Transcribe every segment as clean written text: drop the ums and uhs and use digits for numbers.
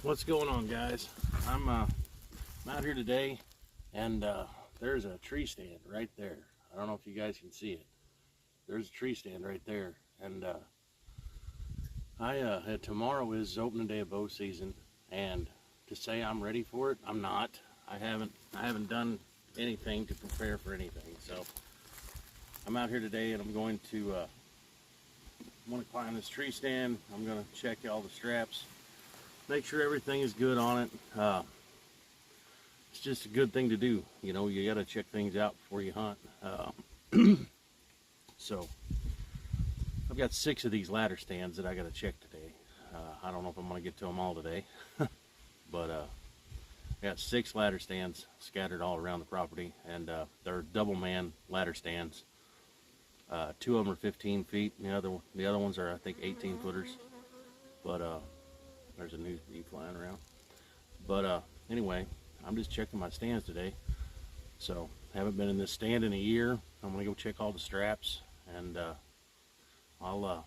What's going on, guys? I'm out here today, and there's a tree stand right there. I don't know if you guys can see it. There's a tree stand right there, and tomorrow is opening day of bow season, and to say I'm ready for it, I'm not. I haven't done anything to prepare for anything. So I'm out here today, and I'm going to climb this tree stand. I'm going to check all the straps, make sure everything is good on it. It's just a good thing to do. You know, you got to check things out before you hunt. So I've got 6 of these ladder stands that I got to check today. I don't know if I'm going to get to them all today, but I got 6 ladder stands scattered all around the property, and they're double man ladder stands. 2 of them are 15 feet, and the other ones are, I think, 18 footers. But there's a new bee flying around. But anyway, I'm just checking my stands today. So haven't been in this stand in a year. I'm gonna go check all the straps, and I'll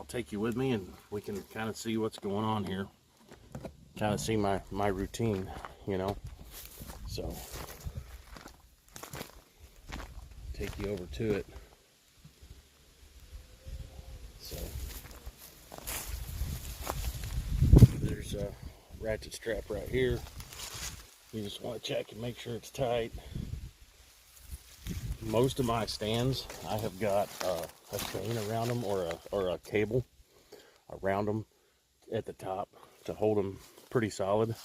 take you with me, and we can kind of see what's going on here. Kind of see my routine, you know. So take you over to it. So there's a ratchet strap right here. You just want to check and make sure it's tight. Most of my stands, I have got a chain around them, or a cable around them at the top to hold them pretty solid.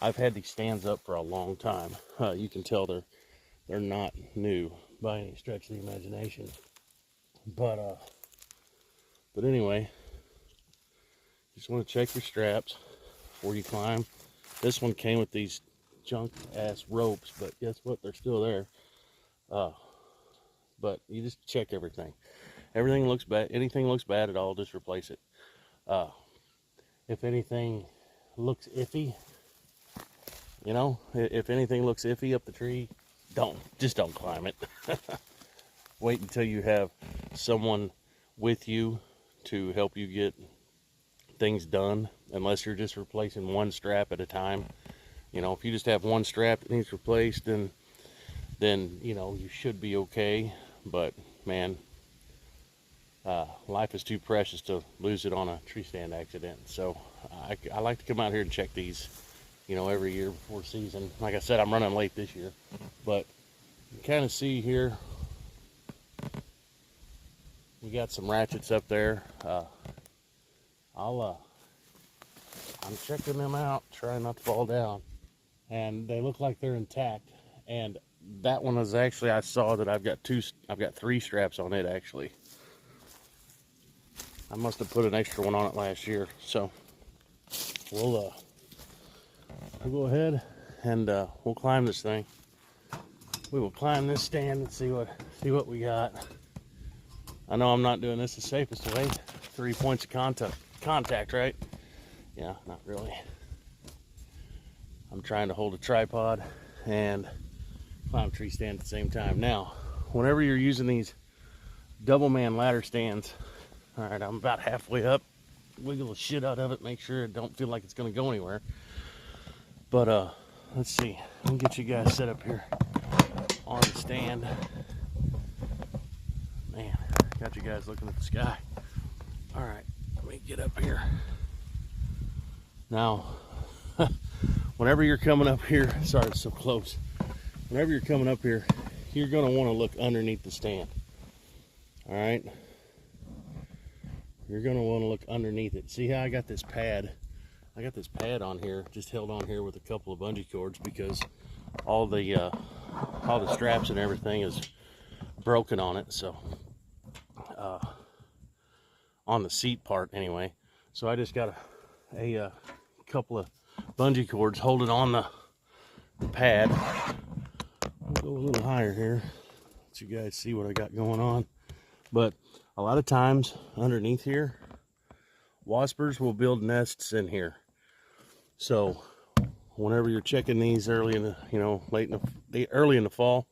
I've had these stands up for a long time. You can tell they're not new by any stretch of the imagination. But anyway, just want to check your straps before you climb. This one came with these junk ass ropes, but guess what? They're still there. But you just check everything. Everything looks bad. Anything looks bad at all, just replace it. If anything looks iffy, you know, if anything looks iffy up the tree, don't climb it. Wait until you have someone with you to help you get things done, unless you're just replacing one strap at a time. You know, if you just have one strap that needs replaced, then you know, you should be okay. But man, life is too precious to lose it on a tree stand accident. So I like to come out here and check these, you know, every year before season. Like I said, I'm running late this year, but you kind of see here, we got some ratchets up there. I'm checking them out, trying not to fall down, and they look like they're intact. And that one is actually, I saw that I've got 3 straps on it actually. I must have put an extra one on it last year. So we'll go ahead and we'll climb this thing. We will climb this stand and see what we got. I know I'm not doing this the safest way. 3 points of contact, right? Yeah, not really. I'm trying to hold a tripod and climb a tree stand at the same time. Now, whenever you're using these double man ladder stands, all right, I'm about halfway up. Wiggle the shit out of it, make sure it don't feel like it's gonna go anywhere. But let's see. Let me get you guys set up here on the stand. Man, got you guys looking at the sky. All right, let me get up here. Now, whenever you're coming up here, sorry it's so close. Whenever you're coming up here, you're going to want to look underneath the stand. All right? You're going to want to look underneath it. See how I got this pad? I got this pad on here, just held on here with a couple of bungee cords, because all the straps and everything is broken on it. So, on the seat part anyway. So I just got a couple of bungee cords holding on the pad. I'll go a little higher here, let you guys see what I got going on. But a lot of times underneath here, waspers will build nests in here. So whenever you're checking these early in the, you know, early in the fall,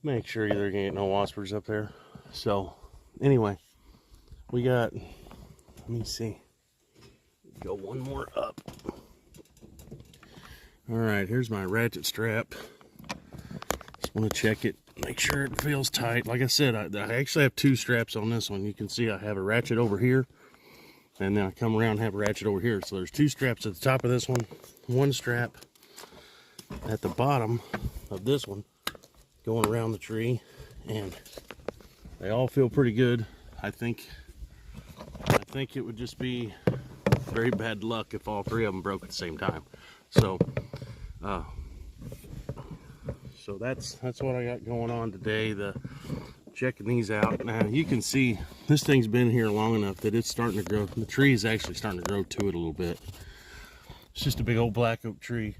make sure there ain't no waspers up there. So anyway, we got, let me see, go one more up. All right, here's my ratchet strap. Just want to check it, make sure it feels tight. Like I said, I actually have two straps on this one. You can see I have a ratchet over here, and then I come around and have a ratchet over here. So there's two straps at the top of this one strap at the bottom of this one going around the tree, and they all feel pretty good. I think it would just be very bad luck if all three of them broke at the same time. So so that's what I got going on today. Checking these out. Now you can see this thing's been here long enough that it's starting to grow. The tree is actually starting to grow to it a little bit. It's just a big old black oak tree.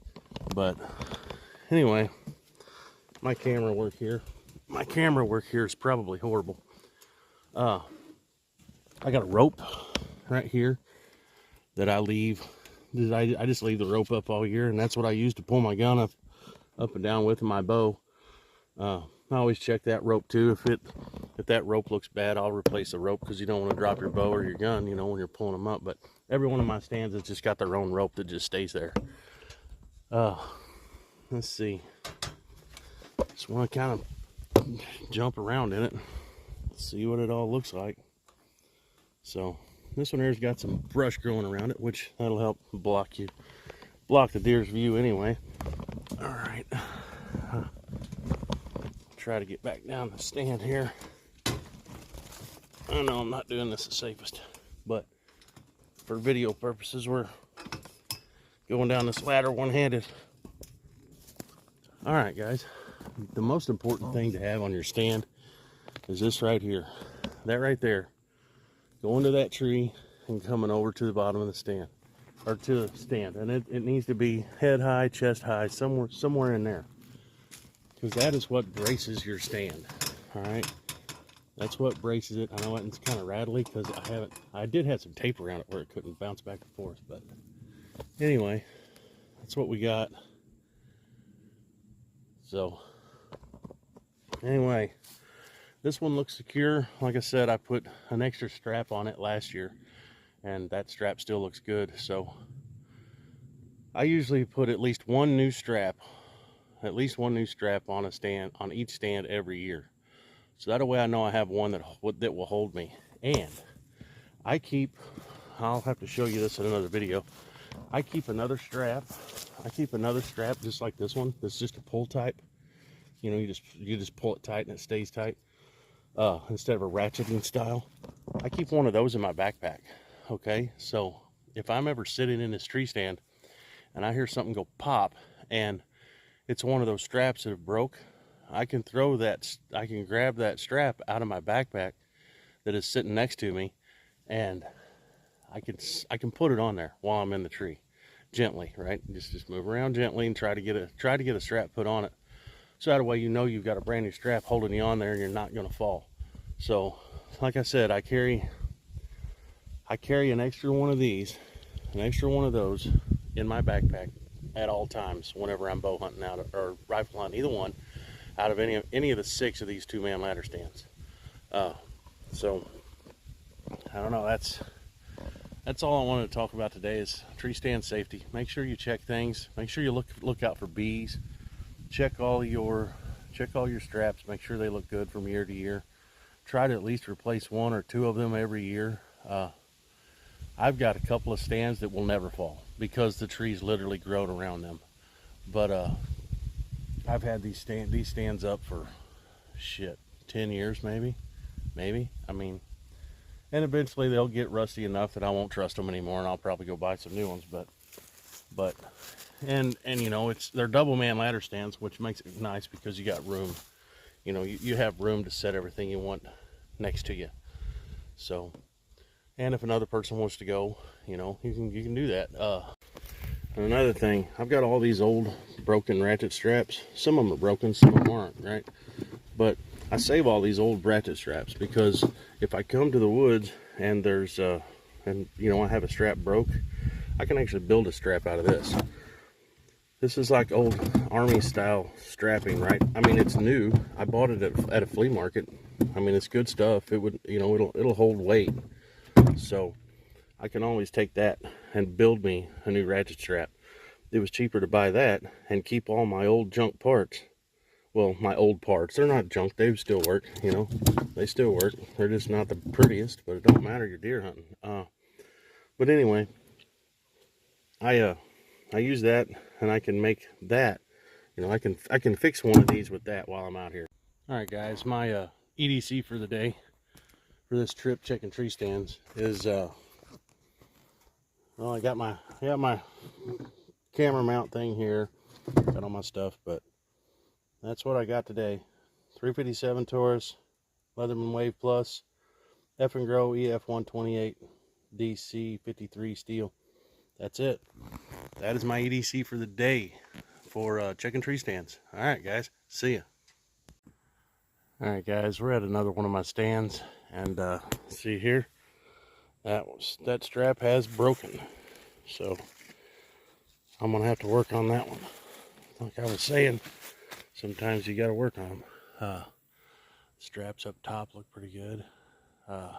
But anyway, my camera work here is probably horrible. I got a rope right here that I leave. I just leave the rope up all year, and that's what I use to pull my gun up and down with my bow. I always check that rope too. If that rope looks bad, I'll replace the rope, because you don't want to drop your bow or your gun, you know, when you're pulling them up. But every one of my stands has just got their own rope that just stays there. Let's see. Just want to kind of jump around in it, see what it all looks like. So this one here's got some brush growing around it, which that'll help block the deer's view anyway. All right, try to get back down the stand here. I know I'm not doing this the safest, but for video purposes, we're going down this ladder one-handed. All right, guys, the most important thing to have on your stand is this right here. That right there. Going to that tree and coming over to the bottom of the stand, or to the stand, and it needs to be head high, chest high, somewhere in there, because that is what braces your stand. All right, that's what braces it. I know it's kind of rattly because I did have some tape around it where it couldn't bounce back and forth, but anyway, that's what we got. So anyway, this one looks secure. Like I said, I put an extra strap on it last year, and that strap still looks good. So I usually put at least one new strap on a stand, on each stand every year. So that way I know I have one that will hold me. And I'll have to show you this in another video. I keep another strap just like this one. This is just a pull type. You know, you just pull it tight and it stays tight. Instead of a ratcheting style. I keep one of those in my backpack. Okay, so if I'm ever sitting in this tree stand and I hear something go pop and it's one of those straps that have broke, I can grab that strap out of my backpack that is sitting next to me, and I can put it on there while I'm in the tree, gently, right? Just move around gently and try to get a strap put on it. So that way you know you've got a brand new strap holding you on there and you're not going to fall. So, like I said, I carry an extra one of these, an extra one of those in my backpack at all times whenever I'm bow hunting out or rifle hunting, either one, out of any of the 6 of these 2-man ladder stands. So I don't know. That's all I wanted to talk about today is tree stand safety. Make sure you check things. Make sure you look out for bees. Check all your straps. Make sure they look good from year to year. Try to at least replace 1 or 2 of them every year. I've got a couple of stands that will never fall because the trees literally grown around them. But I've had these stands up for 10 years maybe. I mean, and eventually they'll get rusty enough that I won't trust them anymore, and I'll probably go buy some new ones. But you know, they're double man ladder stands, which makes it nice because you got room. You know, you have room to set everything you want next to you. So, and if another person wants to go, you know, you can do that. And another thing, I've got all these old broken ratchet straps. Some of them are broken, some of them aren't, right? But I save all these old ratchet straps because if I come to the woods and there's and you know I have a strap broke, I can actually build a strap out of this. This is like old army style strapping, right? I mean, it's new. I bought it at a flea market. I mean, it's good stuff. It would, you know, it'll hold weight. So I can always take that and build me a new ratchet strap. it was cheaper to buy that and keep all my old junk parts. Well, my old parts, they're not junk, they still work, you know, they still work. They're just not the prettiest, but it don't matter, you're deer hunting. But anyway, I use that, and I can make that, you know, I can fix one of these with that while I'm out here. All right, guys, my EDC for the day, for this trip checking tree stands, is well, I got my camera mount thing here, got all my stuff, but that's what I got today. 357 Taurus, Leatherman Wave Plus, F&Grow EF 128 DC 53 steel. That's it. That is my EDC for the day for checking tree stands. All right, guys, see ya. All right, guys, we're at another one of my stands, and see here, that strap has broken, so I'm gonna have to work on that one. Like I was saying, sometimes you got to work on them. Straps up top look pretty good. I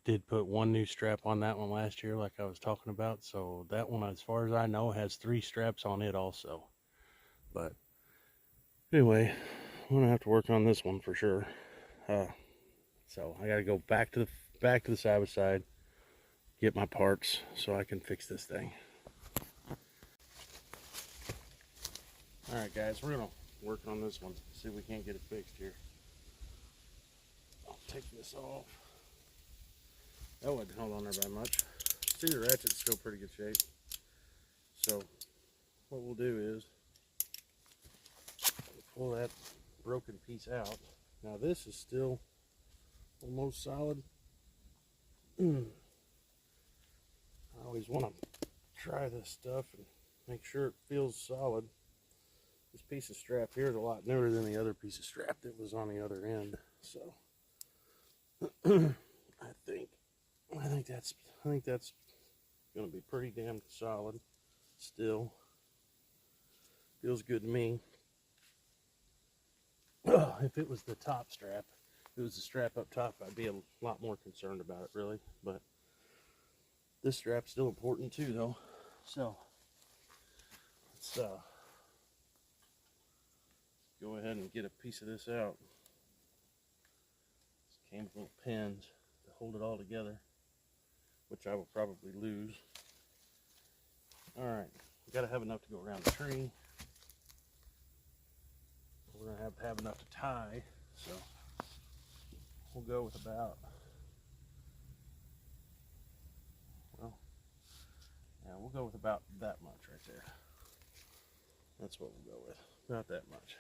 did put one new strap on that one last year, like I was talking about, so that one, as far as I know, has 3 straps on it also. But anyway, I'm gonna have to work on this one for sure. So I got to go back to the side by side, get my parts so I can fix this thing. All right, guys, we're gonna work on this one, see if we can't get it fixed here. I'll take this off. That wasn't held on there very much. See, the ratchet's still pretty good shape. So what we'll do is pull that broken piece out. Now this is still almost solid. I always want to try this stuff and make sure it feels solid. This piece of strap here is a lot newer than the other piece of strap that was on the other end. So I think that's gonna be pretty damn solid still. Feels good to me. If it was the top strap, if it was the strap up top, I'd be a lot more concerned about it, really. But this strap's still important too, though. So let's go ahead and get a piece of this out. This came with little pins to hold it all together, which I will probably lose. All right, we got to have enough to go around the tree. We're gonna have to have enough to tie, so we'll go with about, well, yeah, we'll go with about that much right there. That's what we'll go with, about that much.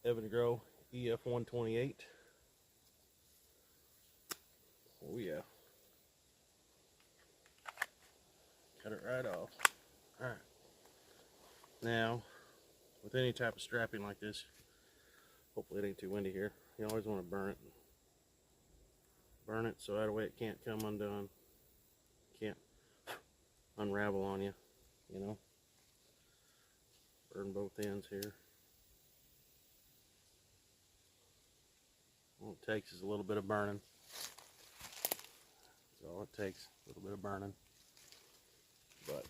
F&Grow EF 128. Oh yeah. Cut it right off. All right. Now, with any type of strapping like this, hopefully it ain't too windy here, you always want to burn it. Burn it so that way it can't come undone. Can't unravel on you, you know. Burn both ends here. All it takes is a little bit of burning. That's all it takes, a little bit of burning. But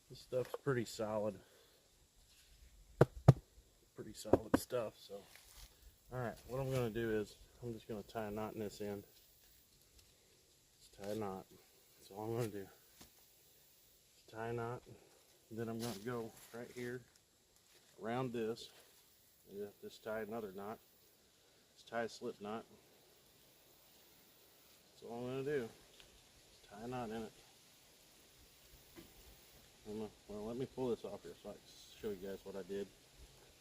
this stuff's pretty solid stuff. So all right, what I'm going to do is I'm just going to tie a knot in this end. Just tie a knot. That's all I'm going to do. Just tie a knot. And then I'm going to go right here around this. And just tie another knot. Just tie a slip knot. That's all I'm going to do. Just tie a knot in it. Well, let me pull this off here so I can show you guys what I did.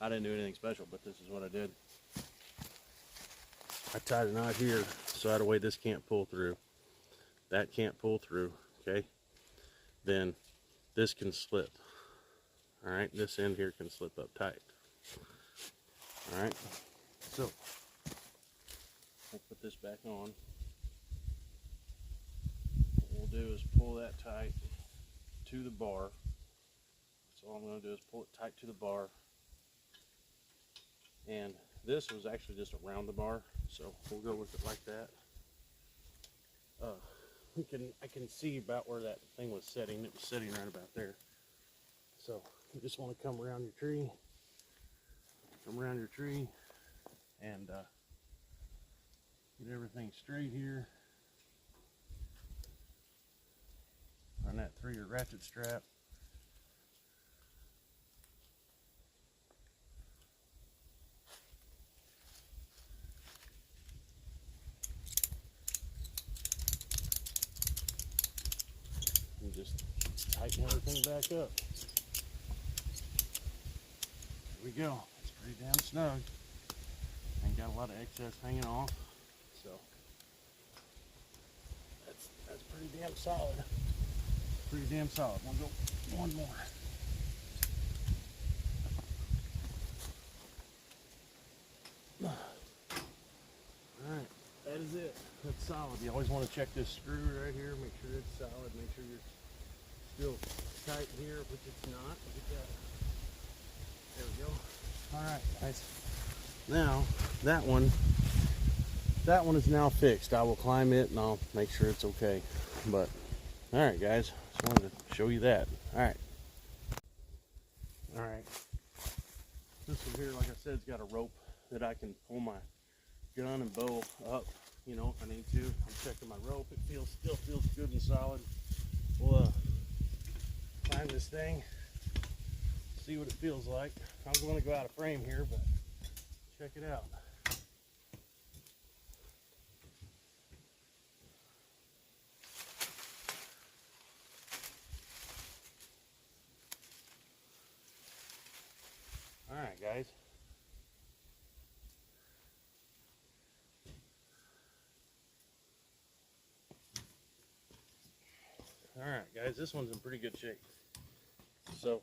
I didn't do anything special, but this is what I did. I tied a knot here so that way this can't pull through. That can't pull through, okay? Then this can slip. All right, this end here can slip up tight. All right, so I'll put this back on. What we'll do is pull that tight to the bar. So all I'm going to do is pull it tight to the bar. And this was actually just around the bar, so we'll go with it like that. I can see about where that thing was sitting. It was sitting right about there. So you just want to come around your tree, and get everything straight here. Run that through your ratchet strap. And just tighten everything back up. There we go. It's pretty damn snug. Ain't got a lot of excess hanging off, so that's pretty damn solid. Pretty damn solid. We'll go one more. Alright, that is it. That's solid. You always want to check this screw right here, make sure it's solid, make sure you're still tight here, which it's not. Look at that. There we go. Alright, guys. Now, that one is now fixed. I will climb it and I'll make sure it's okay. But, alright guys, just wanted to show you that. Alright. Alright. This one here, like I said, it's got a rope that I can pull my gun and bow up, you know, if I need to. I'm checking my rope. It still feels good and solid. We'll climb this thing, see what it feels like. I'm going to go out of frame here, but check it out. All right, guys. All right, guys, this one's in pretty good shape. So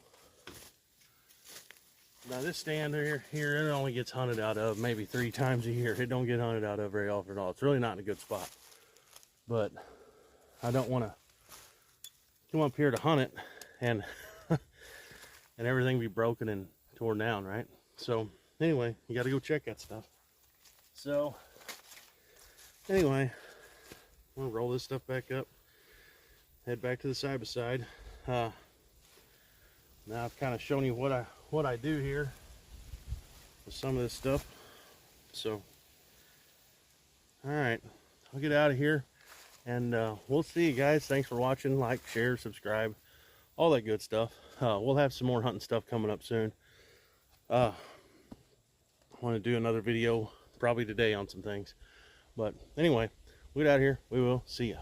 now this stand here, it only gets hunted out of maybe 3 times a year. It don't get hunted out of very often at all. It's really not in a good spot. But I don't want to come up here to hunt it and and everything be broken and torn down, right? So anyway, you got to go check that stuff. So anyway, I'm gonna roll this stuff back up, head back to the side by side. Now I've kind of shown you what I do here with some of this stuff. So all right, I'll get out of here, and we'll see you guys. Thanks for watching. Like, share, subscribe, all that good stuff. We'll have some more hunting stuff coming up soon. I want to do another video probably today on some things, but anyway, we'll get out of here. We will see ya.